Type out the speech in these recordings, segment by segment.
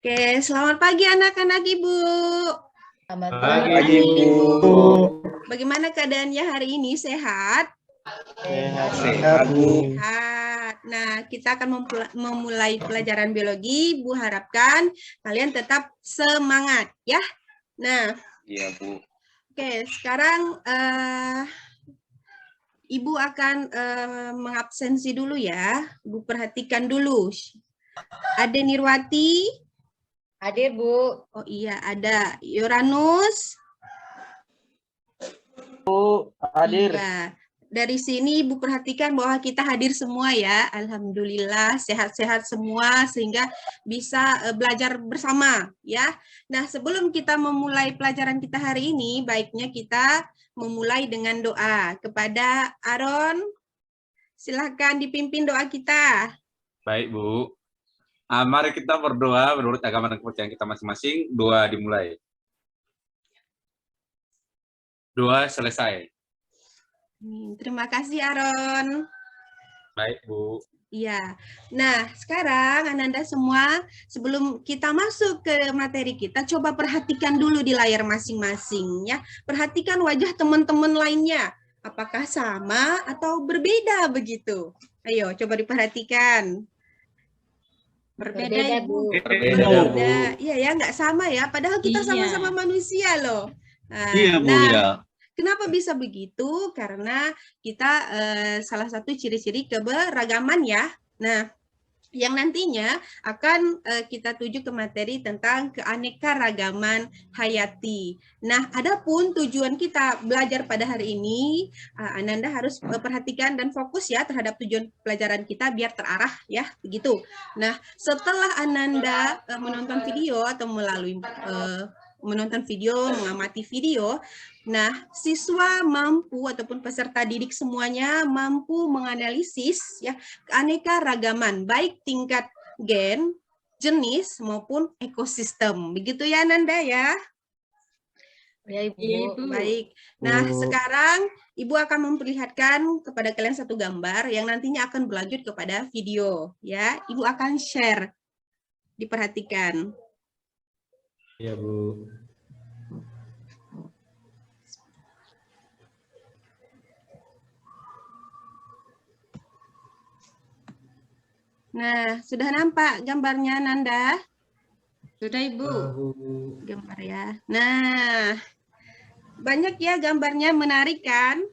Oke, selamat pagi anak-anak Ibu. Selamat Pagi, pagi. Bu. Bagaimana keadaannya hari ini? Sehat? Sehat, Bu. Sehat. Nah, kita akan memulai pelajaran biologi. Bu harapkan kalian tetap semangat, ya. Nah, Iya, Bu. oke, sekarang Ibu akan mengabsensi dulu ya. Ibu perhatikan dulu. Ada Nirwati. Hadir, Bu. Oh iya, ada Yoranus. Bu, hadir. Iya. Dari sini Ibu perhatikan bahwa kita hadir semua ya. Alhamdulillah sehat-sehat semua sehingga bisa belajar bersama ya. Nah, sebelum kita memulai pelajaran kita hari ini, baiknya kita memulai dengan doa kepada Aaron. Silahkan dipimpin doa kita. Baik, Bu. Mari kita berdoa menurut agama dan kepercayaan kita masing-masing. Doa dimulai. Doa selesai. Terima kasih, Aaron. Baik, Bu. Iya. Nah, sekarang Ananda semua, sebelum kita masuk ke materi kita, coba perhatikan dulu di layar masing-masing ya. Perhatikan wajah teman-teman lainnya. Apakah sama atau berbeda begitu? Ayo, coba diperhatikan. Berbeda, Bu. Berbeda. Iya ya, nggak sama ya. Padahal kita sama-sama manusia loh. Iya, Bu, ya. Kenapa bisa begitu? Karena kita salah satu ciri-ciri keberagaman ya. Nah, yang nantinya akan kita tuju ke materi tentang keanekaragaman hayati. Nah, adapun tujuan kita belajar pada hari ini, Ananda harus perhatikan dan fokus ya terhadap tujuan pelajaran kita biar terarah ya, begitu. Nah, setelah Ananda menonton video atau melalui menonton video, mengamati video, nah, siswa mampu ataupun peserta didik semuanya mampu menganalisis ya keanekaragaman baik tingkat gen, jenis maupun ekosistem. Begitu ya Nanda ya? Ya, Ibu. Baik. Nah, sekarang Ibu akan memperlihatkan kepada kalian satu gambar yang nantinya akan berlanjut kepada video ya. Ibu akan share. Diperhatikan. Iya, Bu. Nah, sudah nampak gambarnya Nanda? Sudah, Ibu. Gambar ya. Nah, banyak ya gambarnya, menarik kan?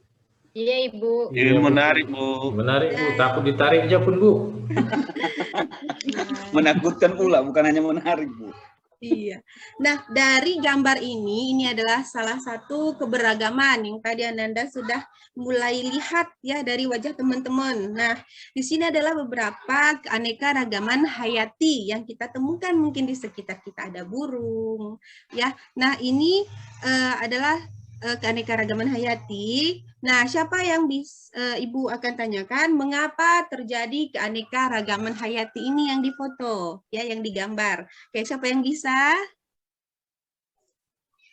Iya, Ibu. Iya, menarik, Bu. Menarik, Bu. Takut ditarik aja pun, Bu. Menakutkan pula, bukan hanya menarik, Bu. Iya. Nah, dari gambar ini adalah salah satu keberagaman yang tadi Ananda sudah mulai lihat ya dari wajah teman-teman. Nah, di sini adalah beberapa keanekaragaman hayati yang kita temukan mungkin di sekitar kita ada burung, ya. Nah, ini adalah keanekaragaman hayati. Nah, siapa yang Ibu akan tanyakan mengapa terjadi keanekaragaman hayati ini yang difoto, ya, yang digambar. Oke, siapa yang bisa?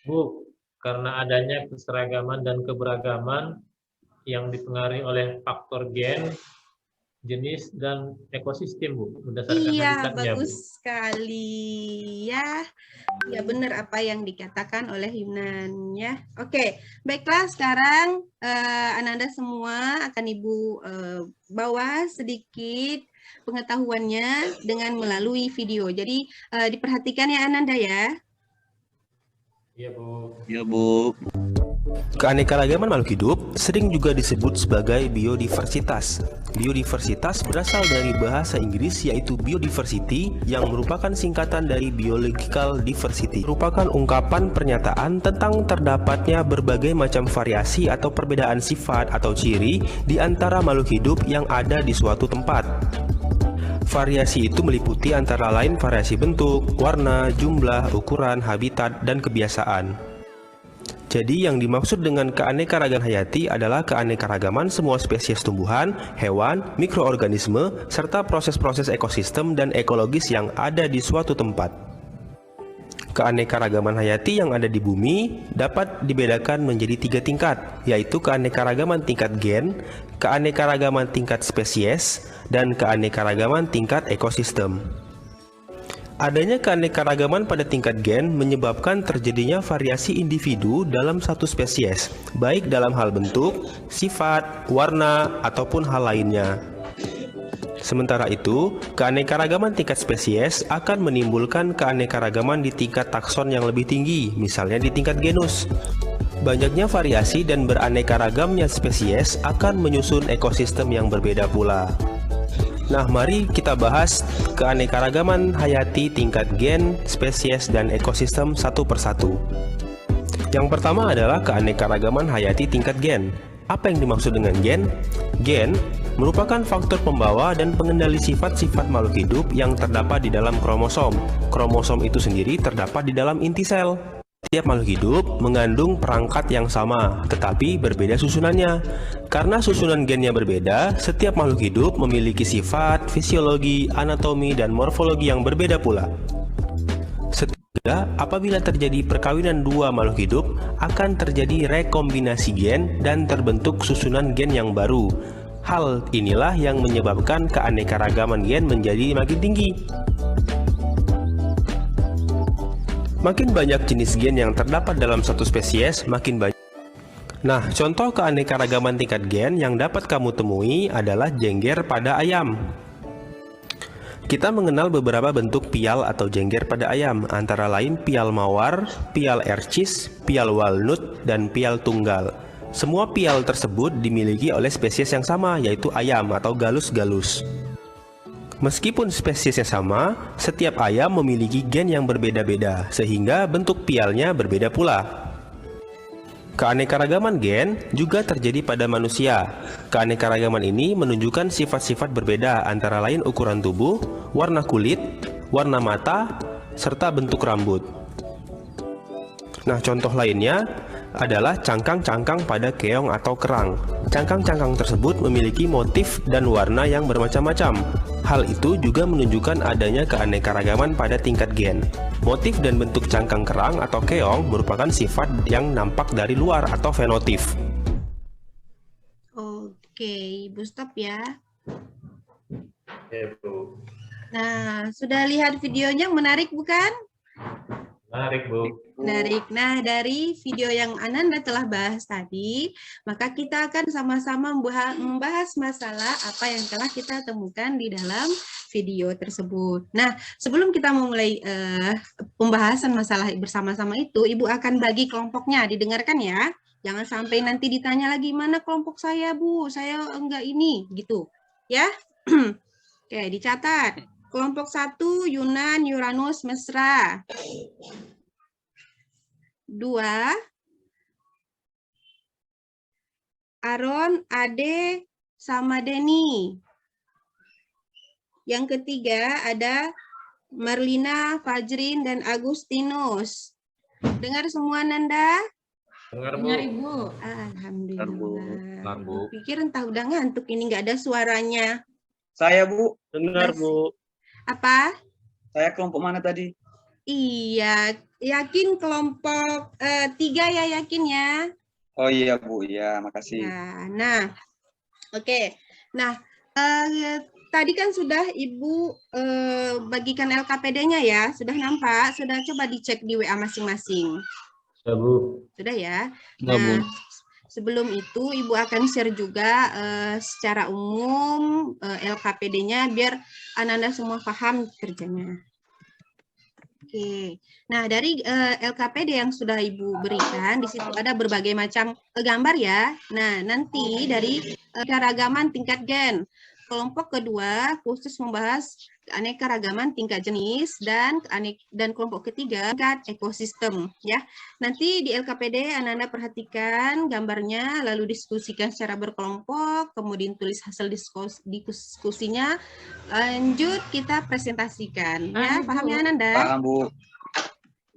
Bu, karena adanya keseragaman dan keberagaman yang dipengaruhi oleh faktor gen, jenis, dan ekosistem, Bu. Berdasarkan habitatnya, Bu. Bagus sekali ya. Ya benar apa yang dikatakan oleh Yunan ya. Oke, baiklah sekarang Ananda semua akan Ibu bawa sedikit pengetahuannya dengan melalui video. Jadi diperhatikan ya Ananda ya. Iya, Bu. Iya, Bu. Keanekaragaman makhluk hidup sering juga disebut sebagai biodiversitas. Biodiversitas berasal dari bahasa Inggris yaitu biodiversity yang merupakan singkatan dari biological diversity. Merupakan ungkapan pernyataan tentang terdapatnya berbagai macam variasi atau perbedaan sifat atau ciri di antara makhluk hidup yang ada di suatu tempat. Variasi itu meliputi antara lain variasi bentuk, warna, jumlah, ukuran, habitat, dan kebiasaan. Jadi yang dimaksud dengan keanekaragaman hayati adalah keanekaragaman semua spesies tumbuhan, hewan, mikroorganisme, serta proses-proses ekosistem dan ekologis yang ada di suatu tempat. Keanekaragaman hayati yang ada di bumi dapat dibedakan menjadi 3 tingkat, yaitu keanekaragaman tingkat gen, keanekaragaman tingkat spesies, dan keanekaragaman tingkat ekosistem. Adanya keanekaragaman pada tingkat gen menyebabkan terjadinya variasi individu dalam satu spesies, baik dalam hal bentuk, sifat, warna, ataupun hal lainnya. Sementara itu, keanekaragaman tingkat spesies akan menimbulkan keanekaragaman di tingkat takson yang lebih tinggi, misalnya di tingkat genus. Banyaknya variasi dan beraneka ragamnya spesies akan menyusun ekosistem yang berbeda pula. Nah, mari kita bahas keanekaragaman hayati tingkat gen, spesies, dan ekosistem satu persatu. Yang pertama adalah keanekaragaman hayati tingkat gen. Apa yang dimaksud dengan gen? Gen merupakan faktor pembawa dan pengendali sifat-sifat makhluk hidup yang terdapat di dalam kromosom. Kromosom itu sendiri terdapat di dalam inti sel. Setiap makhluk hidup mengandung perangkat yang sama, tetapi berbeda susunannya. Karena susunan gennya berbeda, setiap makhluk hidup memiliki sifat, fisiologi, anatomi, dan morfologi yang berbeda pula. Sehingga, apabila terjadi perkawinan dua makhluk hidup, akan terjadi rekombinasi gen dan terbentuk susunan gen yang baru. Hal inilah yang menyebabkan keanekaragaman gen menjadi makin tinggi. Makin banyak jenis gen yang terdapat dalam satu spesies, makin banyak. Nah, contoh keanekaragaman tingkat gen yang dapat kamu temui adalah jengger pada ayam. Kita mengenal beberapa bentuk pial atau jengger pada ayam, antara lain pial mawar, pial ercis, pial walnut, dan pial tunggal. Semua pial tersebut dimiliki oleh spesies yang sama, yaitu ayam atau galus-galus. Meskipun spesiesnya sama, setiap ayam memiliki gen yang berbeda-beda, sehingga bentuk pialnya berbeda pula. Keanekaragaman gen juga terjadi pada manusia. Keanekaragaman ini menunjukkan sifat-sifat berbeda, antara lain ukuran tubuh, warna kulit, warna mata, serta bentuk rambut. Nah, contoh lainnya adalah cangkang-cangkang pada keong atau kerang. Cangkang-cangkang tersebut memiliki motif dan warna yang bermacam-macam. Hal itu juga menunjukkan adanya keanekaragaman pada tingkat gen. Motif dan bentuk cangkang kerang atau keong merupakan sifat yang nampak dari luar atau fenotip. Oke, Ibu stop ya. Ya, Bu. Nah, sudah lihat videonya menarik bukan? Menarik, Bu. Menarik. Nah, dari video yang Ananda telah bahas tadi, maka kita akan sama-sama membahas masalah apa yang telah kita temukan di dalam video tersebut. Nah, sebelum kita memulai pembahasan masalah bersama-sama itu, Ibu akan bagi kelompoknya, didengarkan ya. Jangan sampai nanti ditanya lagi, mana kelompok saya, Bu? Saya enggak ini, gitu. Ya? Oke, dicatat. Kelompok 1, Yunan, Uranus, Mesra. 2, Aaron, Ade, sama Denny. Yang ketiga ada Marlina, Fajrin, dan Agustinus. Dengar semua, Nanda? Dengar, Bu. Dengar, Ibu. Alhamdulillah. Bu. Pikir entah udah ngantuk ini, nggak ada suaranya. Saya, Bu. Dengar, Bu. Apa? Saya kelompok mana tadi? Iya, yakin kelompok 3 ya, yakin ya? Oh iya, Bu. Ya, makasih. Nah, oke. Nah, tadi kan sudah Ibu bagikan LKPD-nya ya, sudah nampak, sudah coba dicek di WA masing-masing. Ya, Bu. Sudah ya? Ya, Bu. Nah, sebelum itu Ibu akan share juga secara umum LKPD-nya biar Ananda semua paham kerjanya. Oke, nah dari LKPD yang sudah Ibu berikan, di situ ada berbagai macam gambar ya. Nah, nanti dari keanekaragaman tingkat gen. Kelompok kedua khusus membahas keanekaragaman tingkat jenis dan kelompok ketiga tingkat ekosistem ya. Nanti di LKPD Anda perhatikan gambarnya lalu diskusikan secara berkelompok, kemudian tulis hasil diskusinya. Lanjut kita presentasikan ya. Paham ya Ananda? Paham, Bu.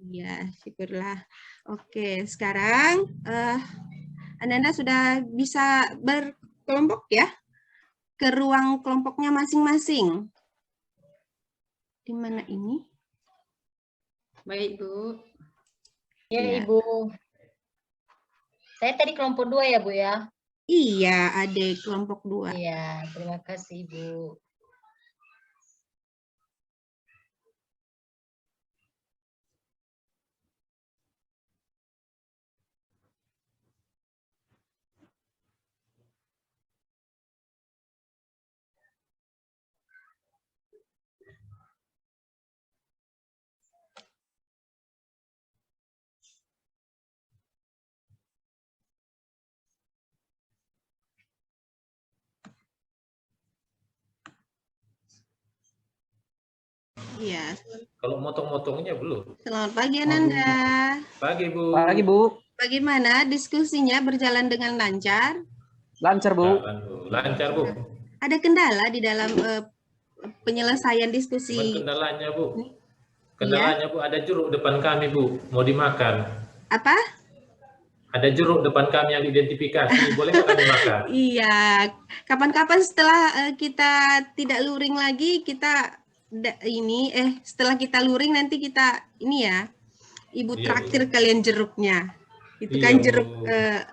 Iya, syukurlah. Oke, sekarang Ananda sudah bisa berkelompok ya? Ke ruang kelompoknya masing-masing. Di mana ini? Baik, Bu. Ya. Ibu. Saya tadi kelompok 2 ya, Bu ya? Iya, adik kelompok 2. Iya, terima kasih, Bu. Iya. Kalau motong-motongnya belum. Selamat pagi Ananda. Pagi, Bu. Pagi, Bu. Bagaimana diskusinya berjalan dengan lancar? Lancar, Bu. Jalan, Bu. Lancar, Bu. Ada kendala di dalam penyelesaian Cuman diskusi? kendalanya, Bu. Kendalanya, Bu, ada jeruk depan kami, Bu. Mau dimakan. Apa? Ada jeruk depan kami yang diidentifikasi. Boleh nggak kami makan? Iya. Kapan-kapan setelah kita tidak luring lagi, kita setelah kita luring nanti kita ini ya, Ibu Iya, traktir kalian jeruknya. Itu Iya, kan jeruk Bu.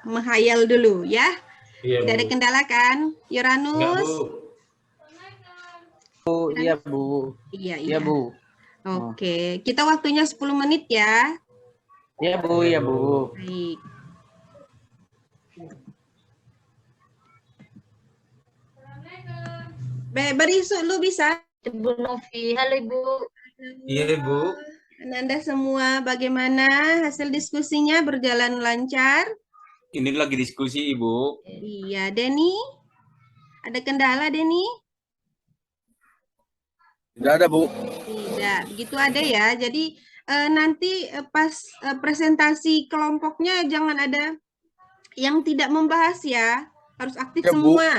menghayal dulu ya. Iya, Tidak ada Bu. kendala kan, Enggak, Yoranus? Bu. Bu, iya, Bu. Iya, Iya, Bu. Oke, kita waktunya 10 menit ya. Iya, Bu. Iya, Bu. Baik. Berisu lu bisa? Ibu Novi, halo Ibu. Iya, Bu. Anda semua bagaimana hasil diskusinya berjalan lancar? Ini lagi diskusi, Ibu. Iya, Denny? Ada kendala, Denny? Tidak ada, Bu. Tidak, begitu ada ya. Jadi nanti pas presentasi kelompoknya jangan ada yang tidak membahas ya. Harus aktif Ya, Bu. semua.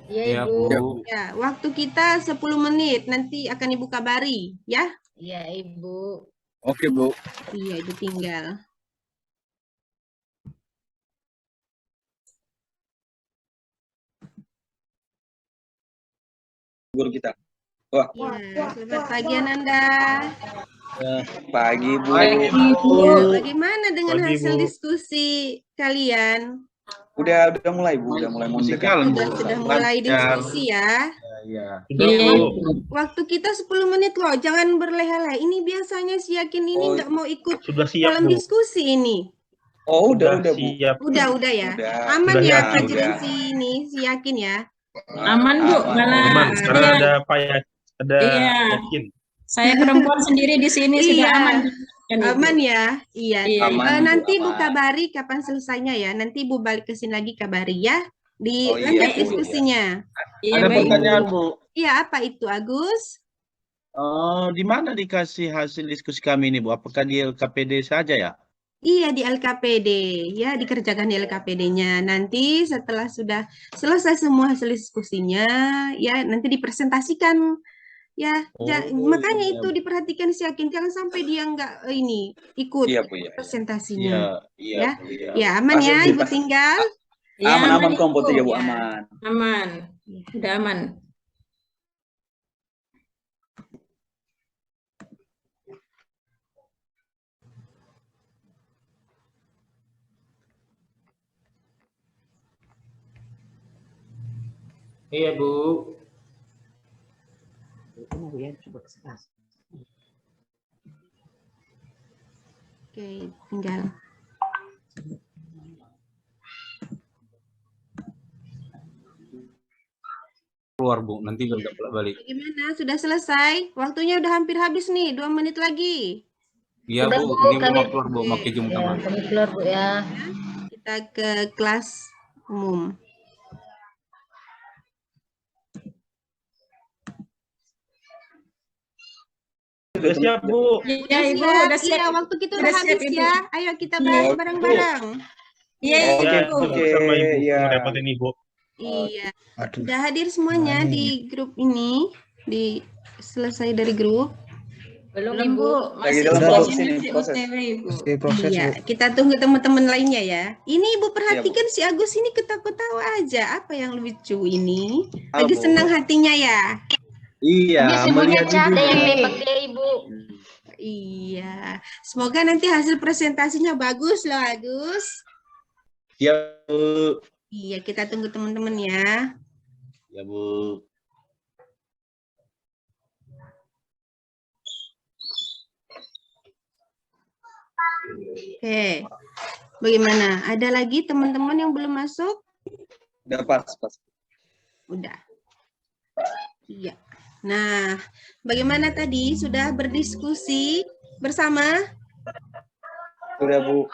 Iya Iya, Ibu. Bu. Ya, waktu kita 10 menit. Nanti akan Ibu kabari, ya. Iya Ibu. Oke, Bu. Iya, itu tinggal. Guru kita. Wah, Ya, selamat pagi Ananda. pagi, Bu. Ya, bagaimana dengan Pagi, hasil Bu. diskusi kalian? Udah mulai, Bu. Udah mulai mendekat. Sudah mulai diskusi ya. Iya. Waktu kita 10 menit loh, jangan berleha-leha. Ini biasanya si Yakin ini Oh, nggak mau ikut Sudah siap, dalam Bu. diskusi ini. Oh, udah, Bu. siap. Udah ya. Udah. Aman Udah ya yakin, kajian udah. si ini, si Yakin ya. Aman, Bu. Malah Aman, sekarang saya- ada Pak ada Iya. Yakin. saya perempuan sendiri di sini sudah Iya. aman. Kan, Ibu? Aman ya. Iya. Iya, Aman, iya. Bu, Nanti Bu aman. kabari kapan selesainya ya. Nanti Bu balik ke sini lagi kabari ya. Di Oh, iya, lanjut Bu, diskusinya. Iya, Ada baik, Bu. pertanyaan, Bu. Iya, apa itu Agus? Di mana dikasih hasil diskusi kami ini, Bu? Apakah di LKPD saja ya? Iya, di LKPD. Ya, dikerjakan di LKPD-nya. Nanti setelah sudah selesai semua hasil diskusinya, ya nanti dipresentasikan. Ya, makanya iya, itu Bu. diperhatikan si Yakin. Jangan sampai dia nggak ikut Iya, Bu, ya. presentasinya. Iya, Ya. Bu, iya. Ya, aman ya, Pasti, Ibu pasti. tinggal. Iya, Aman Ibu. kelompok 3, Bu. Ya. Aman. Aman. Udah aman. Iya, Bu. Oke, tinggal. Keluar, Bu. Nanti nggak balik. Bagaimana? Sudah selesai? Waktunya udah hampir habis nih, 2 menit lagi. Iya, Udah, Bu. Bu, Ini kami- mau keluar, Bu. Mau ke jam Ya, taman. kami keluar Bu ya. Kita ke kelas umum. Sudah siap, Bu. Iya, Ibu. Siap, Udah siap. iya, waktu kita Udah udah siap, habis Ibu. ya. Ayo kita Iya. bahas bareng-bareng. Iya, Ya, Ibu. Oke, sama Ibu. iya. Ngerepotin Ibu. Iya. Udah hadir semuanya di grup ini, selesai dari grup. Belum Belum, Ibu. Bu. Lagi Masih dalam proses proses ini, proses. OTW, Ibu. Iya, kita tunggu teman-teman lainnya ya. Ini Ibu perhatikan si Agus ini ketawa-tawa aja. Apa yang lucu ini? Lagi Bu. senang hatinya ya. Iya, Dia sibuknya ada yang nembak dia Ibu. Iya. Semoga nanti hasil presentasinya bagus loh, Agus. Iya, Bu. Iya, kita tunggu teman-teman ya. Ya, Bu. Oke. Bagaimana? Ada lagi teman-teman yang belum masuk? Udah pas. Udah. Iya. Nah, bagaimana tadi? Sudah berdiskusi bersama? Udah, Bu.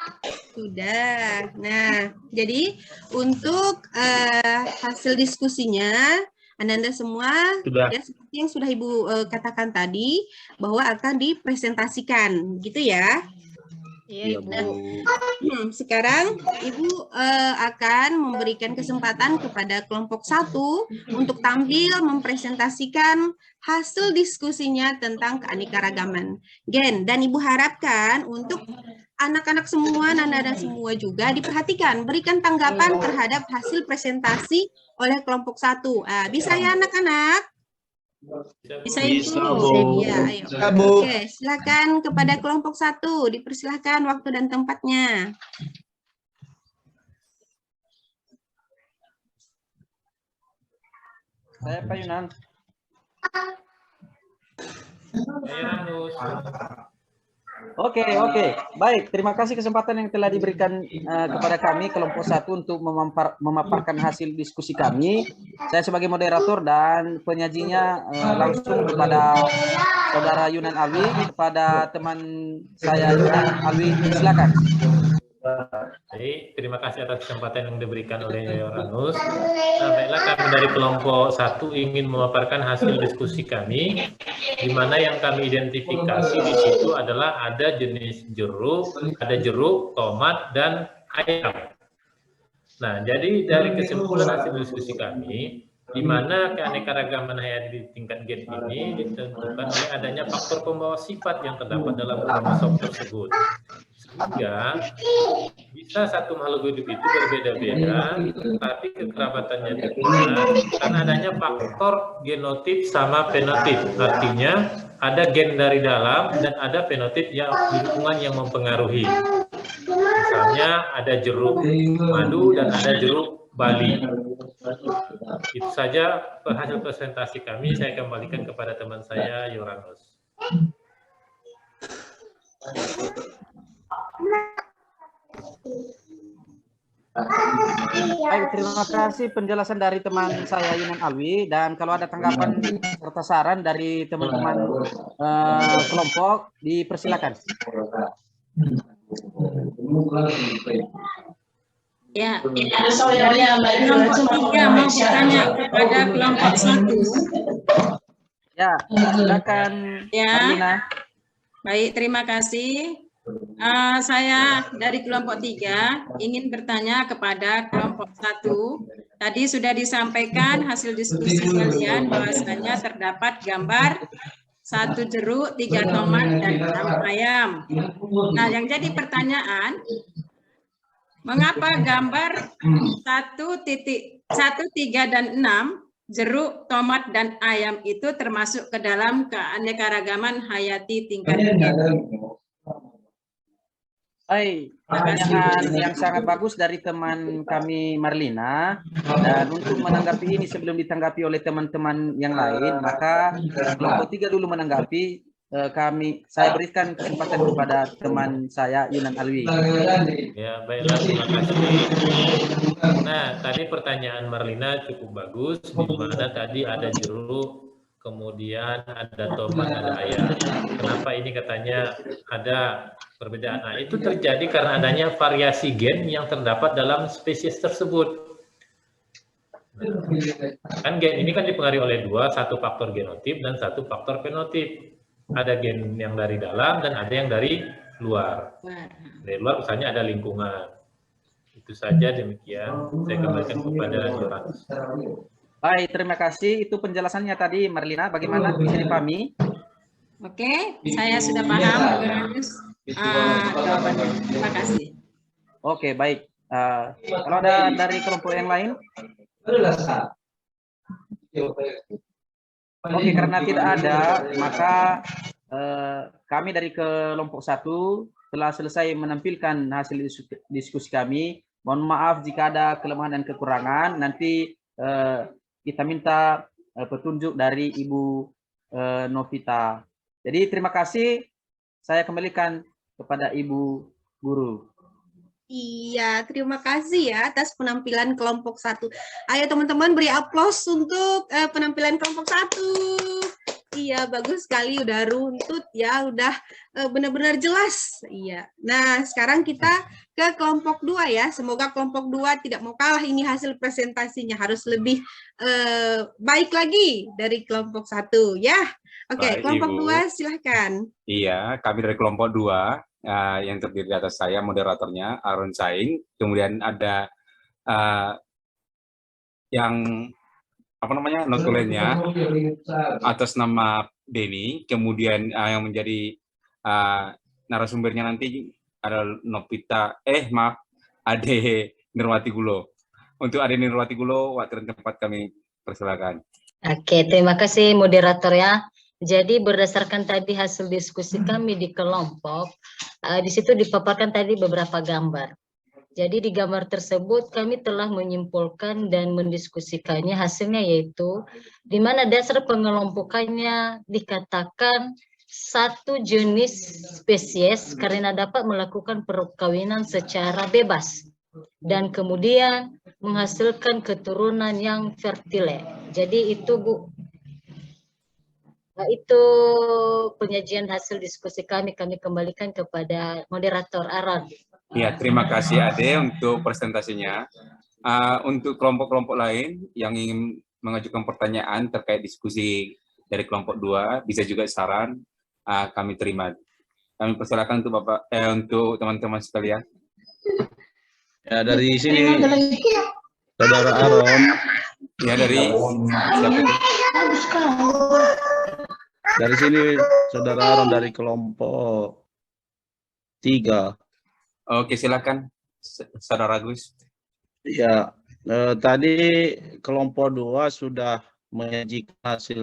Sudah. Nah, jadi untuk hasil diskusinya Anda semua Sudah. ya seperti yang sudah Ibu katakan tadi bahwa akan dipresentasikan, gitu ya. Iya, Nah, sekarang Ibu akan memberikan kesempatan kepada kelompok 1 untuk tampil mempresentasikan hasil diskusinya tentang keanekaragaman gen. Dan Ibu harapkan untuk anak-anak semua, nana semua juga diperhatikan, berikan tanggapan terhadap hasil presentasi oleh kelompok 1. Bisa ya anak-anak? Bisa Bisa, Ibu. Bu. Ya, ayo. Bisa, Bu. Oke, silakan kepada kelompok 1, dipersilahkan waktu dan tempatnya. Saya Pak Yunan. Ranus. Oke. Baik, terima kasih kesempatan yang telah diberikan kepada kami kelompok 1 untuk memaparkan hasil diskusi kami. Saya sebagai moderator dan penyajinya langsung kepada Saudara Yunan Alwi, kepada teman saya Yunan Alwi, silakan. Baik, terima kasih atas kesempatan yang diberikan oleh Ranus. Nah, baiklah, kami dari kelompok 1 ingin memaparkan hasil diskusi kami, di mana yang kami identifikasi di situ adalah ada jenis jeruk, tomat, dan ayam. Nah, jadi dari kesimpulan hasil diskusi kami, di mana keanekaragaman hayati di tingkat gen ini ditentukan oleh adanya faktor pembawa sifat yang terdapat dalam kromosom tersebut. Sehingga bisa satu makhluk hidup itu berbeda-beda, tapi kekerabatannya dekat karena adanya faktor genotip sama fenotip. Artinya ada gen dari dalam dan ada fenotip yang lingkungan yang mempengaruhi. Misalnya ada jeruk madu dan ada jeruk Bali. Itu saja hasil presentasi kami. Saya kembalikan kepada teman saya, Yoranus. Baik, terima kasih penjelasan dari teman saya Yunan Alwi, dan kalau ada tanggapan serta saran dari teman-teman kelompok, dipersilakan. Ya, kelompok 3 mau bertanya kepada kelompok 1. Ya, silakan. Ya. Marlina. Baik, terima kasih. Saya dari kelompok 3 ingin bertanya kepada kelompok 1. Tadi sudah disampaikan hasil diskusi kalian bahwasanya terdapat gambar 1 jeruk, 3 tomat, dan 6 ayam. Nah, yang jadi pertanyaan, mengapa gambar 1, 3, dan 6, jeruk, tomat, dan ayam itu termasuk ke dalam keanekaragaman hayati tingkat gen? Baik, pertanyaan yang sangat bagus dari teman kami Marlina. Dan untuk menanggapi ini sebelum ditanggapi oleh teman-teman yang lain, maka kelompok 3 dulu menanggapi. Saya berikan kesempatan kepada teman saya Yunan Alwi. Ya, baiklah, terima kasih. Nah, tadi pertanyaan Marlina cukup bagus, di mana tadi ada jeruk, kemudian ada tomat, ada ayam. Kenapa ini katanya ada perbedaan? Nah, itu terjadi karena adanya variasi gen yang terdapat dalam spesies tersebut. Kan gen ini kan dipengaruhi oleh satu faktor genotip dan satu faktor fenotip. Ada gen yang dari dalam dan ada yang dari luar. Dari luar misalnya ada lingkungan. Itu saja, demikian. Saya kembalikan kepada Yoranus. Baik, terima kasih. Itu penjelasannya tadi, Marlina. Bagaimana bisa dipahami? Oke, saya sudah paham. Jawabannya. Terima kasih. Oke, baik. Kalau ada dari kelompok yang lain? Oke, karena tidak ada, maka kami dari kelompok 1 telah selesai menampilkan hasil diskusi kami. Mohon maaf jika ada kelemahan dan kekurangan. Nanti kita minta petunjuk dari Ibu Novita. Jadi terima kasih. Saya kembalikan kepada Ibu Guru. Iya, terima kasih ya atas penampilan kelompok 1. Ayo teman-teman beri aplaus untuk penampilan kelompok 1. Iya, bagus sekali, udah runtut ya, udah benar-benar jelas. Iya. Nah, sekarang kita ke kelompok 2 ya. Semoga kelompok 2 tidak mau kalah ini hasil presentasinya, harus lebih baik lagi dari kelompok 1 ya. Oke, Baik, kelompok Ibu. 2 silahkan. Iya, kami dari kelompok 2 yang terdiri di atas saya, moderatornya Aaron Saing, kemudian ada yang apa namanya notulennya atas nama Denny, kemudian yang menjadi narasumbernya nanti ada Ade Nurwati Gulo. Untuk Ade Nurwati Gulo, waktu dan tempat kami persilakan. Oke, terima kasih moderator ya. Jadi berdasarkan tadi hasil diskusi kami di kelompok, di situ dipaparkan tadi beberapa gambar. Jadi di gambar tersebut kami telah menyimpulkan dan mendiskusikannya hasilnya yaitu di mana dasar pengelompokannya dikatakan satu jenis spesies karena dapat melakukan perkawinan secara bebas dan kemudian menghasilkan keturunan yang fertile. Jadi itu Bu, itu penyajian hasil diskusi kami kembalikan kepada moderator Aaron. Ya, terima kasih Ade untuk presentasinya. Untuk kelompok-kelompok lain yang ingin mengajukan pertanyaan terkait diskusi dari kelompok 2, bisa juga saran, kami terima. Kami persilakan untuk untuk teman-teman sekalian. Ya, dari sini Saudara Aaron. Ya, dari siapa itu? Dari sini Saudara Aaron dari kelompok 3. Oke, silakan Saudara Agus. Ya, tadi kelompok 2 sudah menyajikan hasil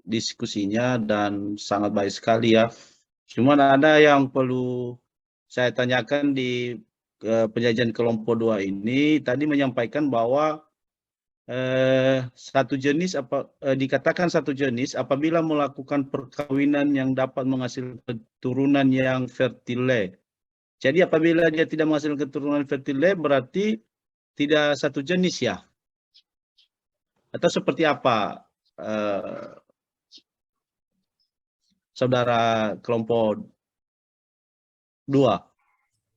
diskusinya dan sangat baik sekali ya. Cuman ada yang perlu saya tanyakan di penyajian kelompok 2 ini, tadi menyampaikan bahwa satu jenis dikatakan satu jenis apabila melakukan perkawinan yang dapat menghasilkan keturunan yang fertile. Jadi apabila dia tidak menghasilkan keturunan fertile berarti tidak satu jenis ya? Atau seperti apa Saudara kelompok 2?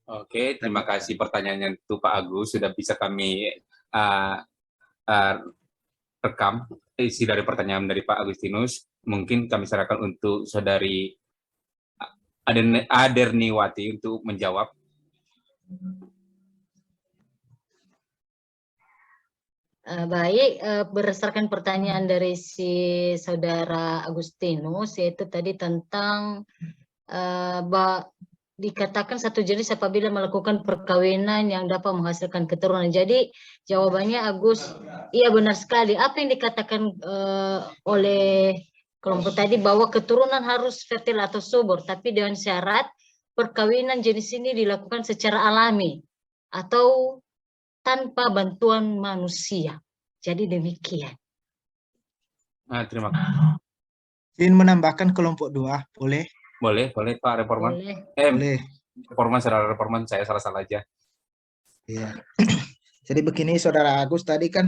Oke, terima kasih pertanyaannya itu Pak Agus, sudah bisa kami rekam isi dari pertanyaan dari Pak Agustinus. Mungkin kami serahkan untuk Saudari Aderniwati untuk menjawab. Baik, berdasarkan pertanyaan dari si Saudara Agustinus, yaitu tadi tentang dikatakan satu jenis apabila melakukan perkawinan yang dapat menghasilkan keturunan. Jadi jawabannya Agus, iya benar sekali. Apa yang dikatakan oleh kelompok tadi bahwa keturunan harus fertil atau subur, tapi dengan syarat perkawinan jenis ini dilakukan secara alami atau tanpa bantuan manusia. Jadi demikian. Terima kasih. Ingin menambahkan kelompok 2, boleh? Boleh Pak Reforman. Boleh. Reforman, Saudara Reforman, saya salah aja. Iya. Jadi begini Saudara Agus, tadi kan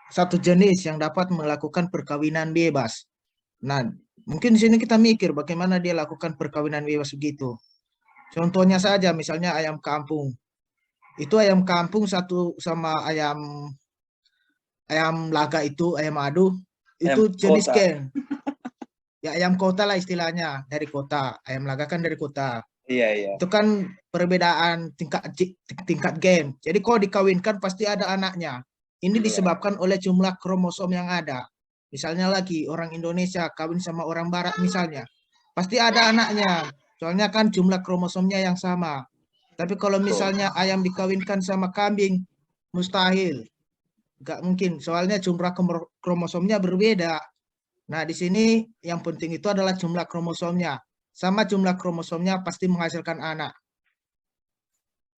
satu jenis yang dapat melakukan perkawinan bebas. Nah, mungkin di sini kita mikir bagaimana dia lakukan perkawinan bebas begitu. Contohnya saja, misalnya ayam kampung. Itu ayam kampung satu sama ayam laga itu, ayam madu, itu jenis ken. Ya ayam kota lah istilahnya, dari kota. Ayam laga kan dari kota. Iya. Itu kan perbedaan tingkat gen. Jadi kalau dikawinkan pasti ada anaknya. Ini disebabkan oleh jumlah kromosom yang ada. Misalnya lagi orang Indonesia kawin sama orang Barat misalnya, pasti ada anaknya. Soalnya kan jumlah kromosomnya yang sama. Tapi kalau misalnya ayam dikawinkan sama kambing, mustahil. Nggak mungkin, soalnya jumlah kromosomnya berbeda. Nah, di sini yang penting itu adalah jumlah kromosomnya. Sama jumlah kromosomnya pasti menghasilkan anak.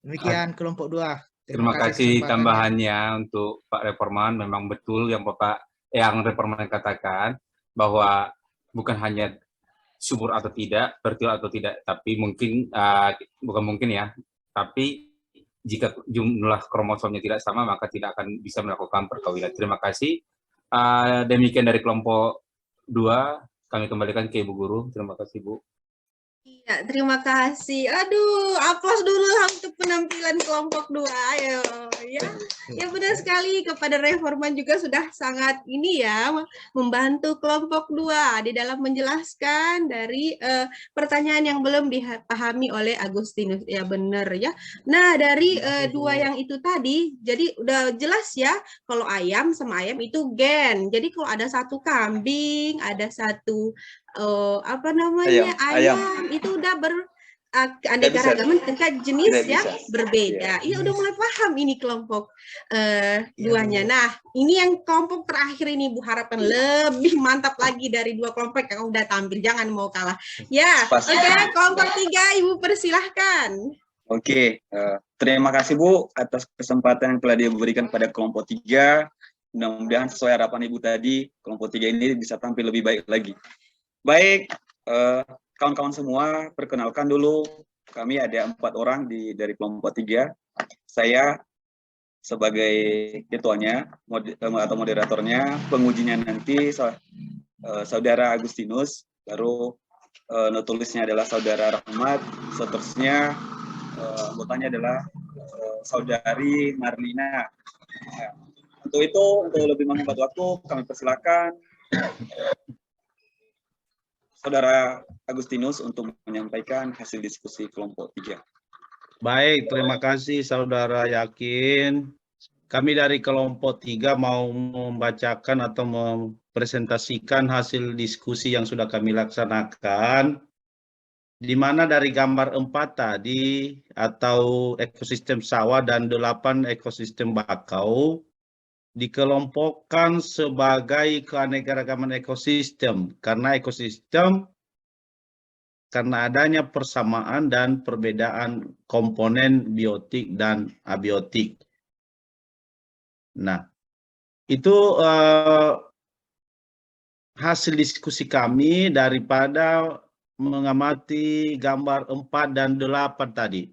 Demikian kelompok 2. Terima kasih tambahannya untuk Pak Reforman. Memang betul yang yang Reforman katakan bahwa bukan hanya subur atau tidak, fertil atau tidak, tapi mungkin bukan mungkin ya, tapi jika jumlah kromosomnya tidak sama maka tidak akan bisa melakukan perkawinan. Terima kasih. Demikian dari kelompok 2 kami kembalikan ke Ibu Guru. Terima kasih, Bu. Iya, terima kasih. Aduh, aplaus dulu untuk penampilan kelompok 2. Ayo, ya. Ya benar sekali, kepada Reforman juga sudah sangat ini ya, membantu kelompok 2 di dalam menjelaskan dari pertanyaan yang belum dipahami oleh Agustinus. Ya benar ya. Nah, dari 2 yang itu tadi, jadi udah jelas ya, kalau ayam sama ayam itu gen. Jadi kalau ada satu kambing, ada satu apa namanya ayam itu udah aneka-ragaman tingkat jenis ya berbeda. Iya udah mulai paham ini kelompok 2-nya. Nah ini yang kelompok terakhir ini Bu, harapkan lebih mantap lagi dari 2 kelompok yang udah tampil, jangan mau kalah ya. Oke, kelompok 3 Ibu persilahkan. Oke, terima kasih Bu atas kesempatan yang telah diberikan pada kelompok 3. Mudah-mudahan sesuai harapan Ibu tadi, kelompok 3 ini bisa tampil lebih baik lagi. Baik, kawan-kawan semua, perkenalkan dulu, kami ada 4 orang dari kelompok 3. Saya sebagai ketuanya atau moderatornya, pengujinya nanti Saudara Agustinus, baru notulisnya adalah Saudara Rahmat, seterusnya anggotanya adalah Saudari Marlina. Nah, untuk itu, untuk lebih menghemat waktu, kami persilakan Saudara Agustinus untuk menyampaikan hasil diskusi kelompok 3. Baik, terima kasih Saudara Yakin. Kami dari kelompok 3 mau membacakan atau mempresentasikan hasil diskusi yang sudah kami laksanakan, di mana dari gambar 4 tadi, atau ekosistem sawah dan 8 ekosistem bakau, dikelompokkan sebagai keanekaragaman ekosistem karena adanya persamaan dan perbedaan komponen biotik dan abiotik. Nah, itu hasil diskusi kami daripada mengamati gambar 4 dan 8 tadi.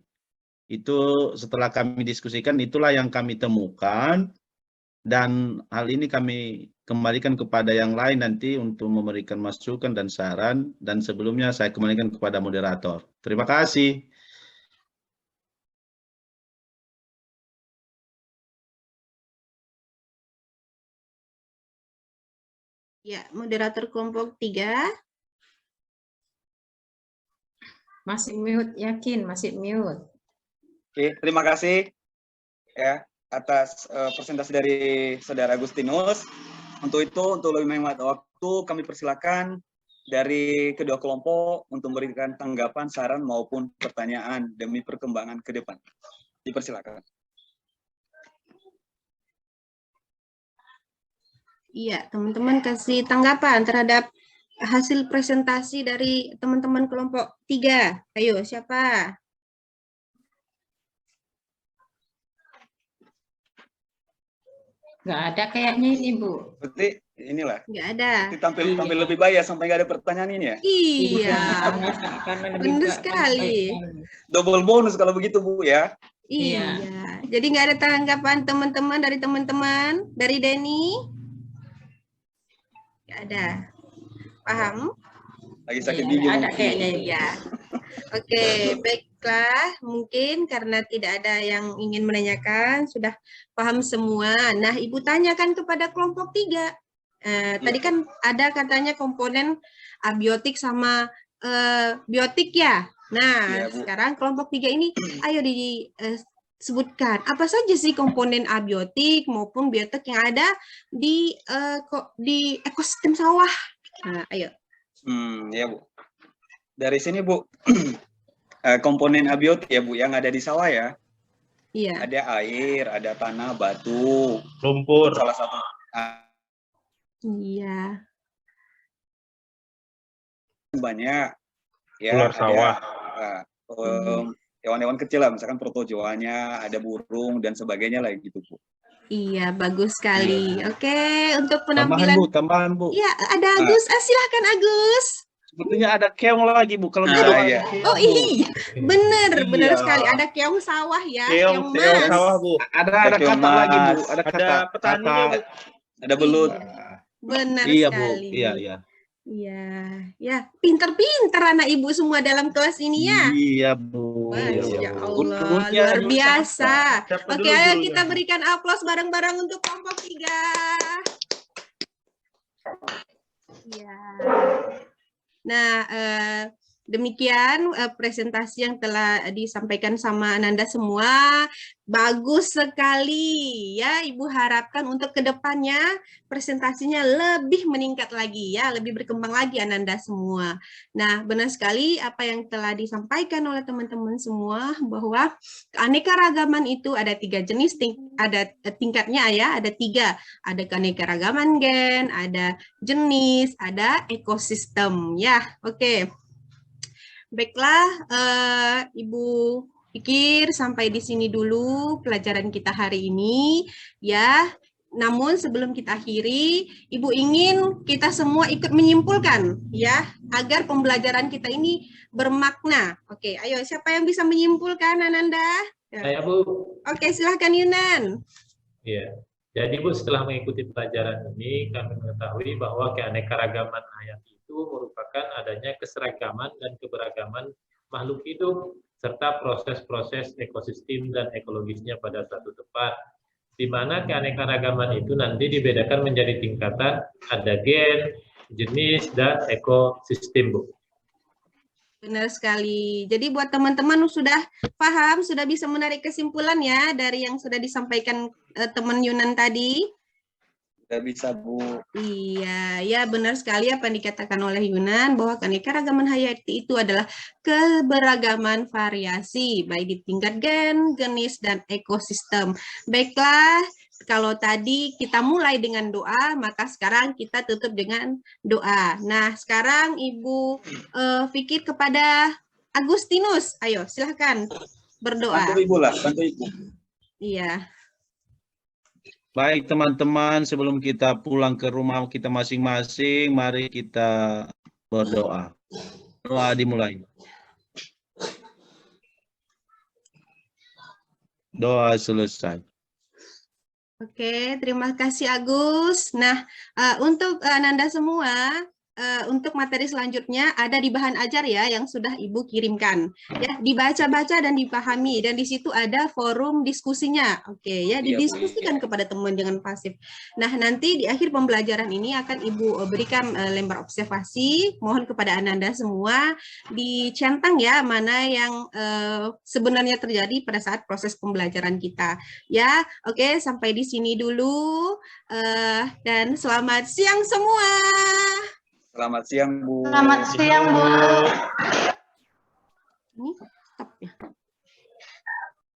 Itu setelah kami diskusikan, itulah yang kami temukan. Dan hal ini kami kembalikan kepada yang lain nanti untuk memberikan masukan dan saran. Dan sebelumnya saya kembalikan kepada moderator. Terima kasih. Ya, moderator kelompok 3. Masih mute, Yakin, masih mute. Oke, terima kasih ya atas presentasi dari Saudara Agustinus. Untuk itu, untuk lebih menghemat waktu, kami persilakan dari kedua kelompok untuk memberikan tanggapan, saran, maupun pertanyaan demi perkembangan ke depan. Dipersilakan. Iya, teman-teman kasih tanggapan terhadap hasil presentasi dari teman-teman kelompok 3. Ayo, siapa? Nggak ada kayaknya ini, Bu. Berarti inilah. Nggak ada. Tampil lebih baik ya sampai nggak ada pertanyaan ini ya. Iya. Benar sekali. Double bonus kalau begitu Bu ya. Iya. Jadi nggak ada tanggapan teman-teman dari teman-teman dari Denny? Nggak ada. Paham? Lagi sakit gigi. Ada kayaknya ya. Oke, baiklah. Mungkin karena tidak ada yang ingin menanyakan, sudah paham semua. Nah, Ibu tanyakan kepada kelompok 3. Tadi kan ada katanya komponen abiotik sama biotik ya. Nah, sekarang kelompok 3 ini, ayo disebutkan apa saja sih komponen abiotik maupun biotik yang ada di ekosistem sawah. Nah, ayo. Ya Bu. Dari sini Bu, komponen abiotik ya Bu yang ada di sawah ya. Iya. Ada air, ada tanah, batu, lumpur. Salah satu. Iya. Banyak. Ya. Ular sawah. Hewan-hewan kecil lah, misalkan protozoanya, ada burung dan sebagainya lah gitu Bu. Iya, bagus sekali. Iya. Oke, untuk penampilan. Tambahan Bu. Iya, ada Agus. Silahkan Agus. Sebetulnya ada keong lagi Bu kalau iya. Oh iya, benar sekali. Ada keong sawah ya, keong mas. Sawah Bu. Ada kata lagi Bu, ada kata. Ada petaninya Bu. Ada belut. Benar Iya sekali. Bu, iya. Iya, ya, pinter-pinter anak ibu semua dalam kelas ini ya. Iya, Bu. Masya Allah, Gurunya luar dulu biasa. siapa? Siapa Oke, dulu ayo gurunya? kita berikan aplaus bareng-bareng untuk kelompok 3. Iya. Nah, demikian presentasi yang telah disampaikan sama Ananda semua. Bagus sekali ya, Ibu harapkan untuk kedepannya presentasinya lebih meningkat lagi ya, lebih berkembang lagi Ananda semua. Nah, benar sekali apa yang telah disampaikan oleh teman-teman semua bahwa keanekaragaman itu ada 3 jenis, ada tingkatnya ya, ada 3. Ada keanekaragaman gen, ada jenis, ada ekosistem ya. Oke. Baiklah, Ibu pikir sampai di sini dulu pelajaran kita hari ini ya. Namun sebelum kita akhiri, Ibu ingin kita semua ikut menyimpulkan ya, agar pembelajaran kita ini bermakna. Oke, ayo siapa yang bisa menyimpulkan, Ananda? Saya, Bu. Oke, silahkan Yunan. Iya. Jadi Bu, setelah mengikuti pelajaran ini, kami mengetahui bahwa keanekaragaman hayati itu merupakan adanya keseragaman dan keberagaman makhluk hidup, serta proses-proses ekosistem dan ekologisnya pada suatu tempat. Di mana keanekaragaman itu nanti dibedakan menjadi tingkatan, ada gen, jenis, dan ekosistem, Bu. Benar sekali. Jadi buat teman-teman sudah paham, sudah bisa menarik kesimpulan ya dari yang sudah disampaikan teman Yunan tadi. Sudah bisa, Bu. Iya, ya benar sekali apa yang dikatakan oleh Yunan bahwa keanekaragaman hayati itu adalah keberagaman variasi baik di tingkat gen, jenis, dan ekosistem. Baiklah, kalau tadi kita mulai dengan doa, maka sekarang kita tutup dengan doa. Nah, sekarang Ibu Fikir kepada Agustinus. Ayo, silahkan berdoa. Bantu Ibu lah, bantu Ibu. Iya. Baik teman-teman, sebelum kita pulang ke rumah kita masing-masing, mari kita berdoa. Doa dimulai. Doa selesai. Oke, terima kasih Agus. Nah, untuk Ananda semua, untuk materi selanjutnya ada di bahan ajar ya yang sudah Ibu kirimkan. Ya, dibaca-baca dan dipahami, dan di situ ada forum diskusinya. Oke, ya didiskusikan kepada teman, jangan pasif. Nah, nanti di akhir pembelajaran ini akan Ibu berikan lembar observasi. Mohon kepada Ananda semua dicentang ya mana yang sebenarnya terjadi pada saat proses pembelajaran kita. Ya, oke, sampai di sini dulu. Dan selamat siang semua. Selamat siang, Bu. Selamat siang, Bu.